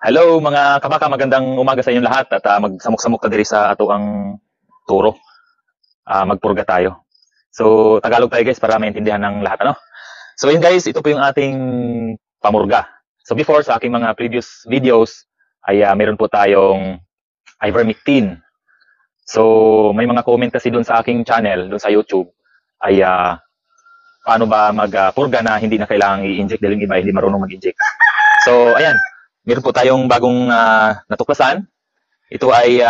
Hello mga kabaka, magandang umaga sa inyong lahat at magsamok-samok ta diri sa ato ang turo. Magpurga tayo. So Tagalog tayo guys para maintindihan ng lahat ano. So yun guys, ito po yung ating pamurga. So before sa aking mga previous videos ay meron po tayong ivermectin. So may mga comment kasi doon sa aking channel, doon sa YouTube ay paano ba magpurga na hindi na kailangang i-inject dahil yung iba hindi marunong mag-inject. So ayan, meron po tayong bagong natuklasan. Ito ay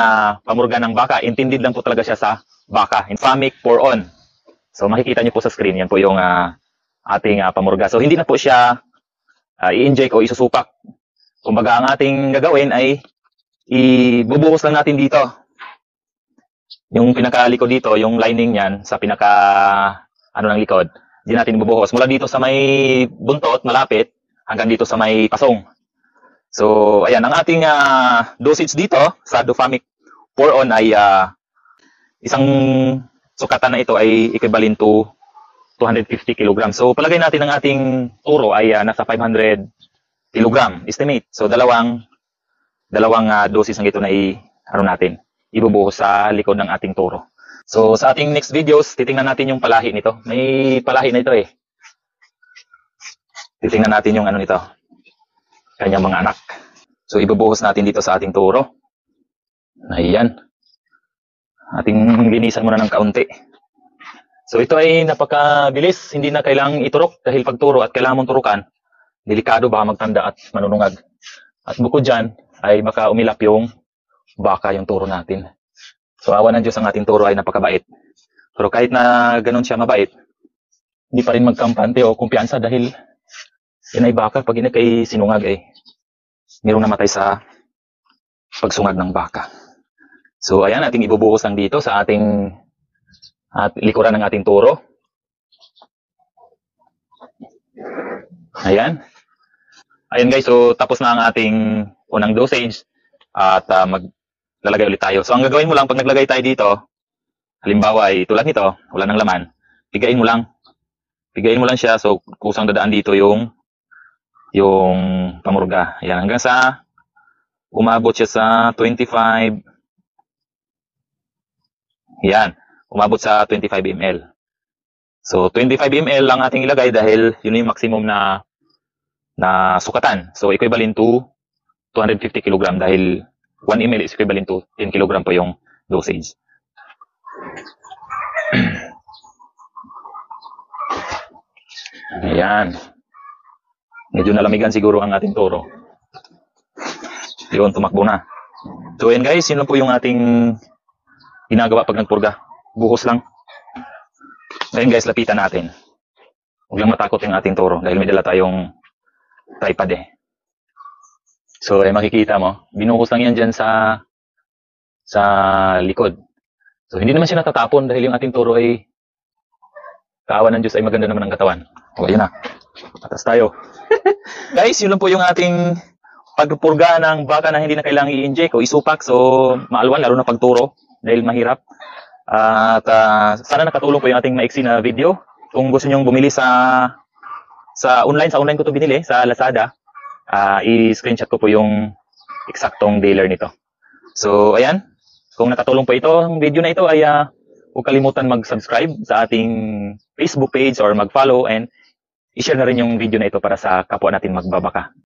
pamurga ng baka. Intended lang po talaga siya sa baka. Infamic pour on. So makikita niyo po sa screen, yan po yung ating pamurga. So hindi na po siya i-inject o isusupak. Kumbaga ang ating gagawin ay ibubuhos lang natin dito. Yung pinakalikod dito, yung lining niyan sa pinaka ng likod. Hindi natin ibubuhos. Mula dito sa may buntot, malapit, hanggang dito sa may pasong. So, ayan, ang ating dosage dito sa Dufamic pour on ay isang sukatan na ito ay equivalent to 250 kg. So, palagay natin ang ating turo ay nasa 500 kg estimate. So, dalawang doses ng ito na natin, ibubuhos sa likod ng ating turo. So, sa ating next videos, titingnan natin yung palahi nito. May palahi na ito eh. Titingnan natin yung nito. Kanyang mga anak. So, ibubuhos natin dito sa ating turo. Ayan. Ating linisan muna ng kaunti. So, ito ay napakabilis. Hindi na kailangang iturok dahil pagturo at kailangan mong turukan, delikado baka magtanda at manunungag. At bukod dyan, ay baka umilap yung baka yung turo natin. So, awa ng Diyos, ang ating turo ay napakabait. Pero kahit na ganun siya mabait, hindi pa rin magkampante o kumpiyansa dahil yan ay baka. Pag kay sinungag ay mayroong namatay sa pagsungag ng baka. So, ayan, ating ibubuhos lang dito sa ating likuran ng ating turo. Ayan. Ayan guys, so tapos na ang ating unang dosage at maglalagay ulit tayo. So, ang gagawin mo lang pag naglagay tayo dito, halimbawa ay tulad nito, wala ng laman, pigain mo lang. Pigain mo lang siya, so kusang dadaan dito yung pamurga. Ayan, hanggang sa umabot siya sa 25. Ayan, umabot sa 25 ml. So, 25 ml lang ating ilagay dahil yun yung maximum na sukatan. So, equivalent to 250 kg dahil 1 ml is equivalent to 10 kg po yung dosage. Ayan. Medyo nalamigan siguro ang ating turo. Yun, tumakbo na. So, ayan guys, yun lang po yung ating ginagawa pag nagpurga. Buhos lang. Ngayon guys, lapitan natin. Huwag lang matakot yung ating turo dahil may dala tayong tripod eh. So, makikita mo, binuhos lang yan dyan sa likod. So, hindi naman siya natatapon dahil yung ating turo ay kaawa ng Diyos ay maganda naman ang katawan. O, ayun na. Atas tayo. Guys, yun lang po yung ating pagpurga ng baka na hindi na kailangang i-inject o isupak. So, maalwan, lalo na pagturo dahil mahirap. At sana nakatulong po yung ating maiksi na video. Kung gusto nyong bumili sa online ko to binili, sa Lazada, i-screenshot ko po yung eksaktong dealer nito. So, ayan. Kung nakatulong po ito, ang video na ito ay huwag kalimutan mag-subscribe sa ating Facebook page or mag-follow and i-share na rin yung video na ito para sa kapwa natin magbabaka.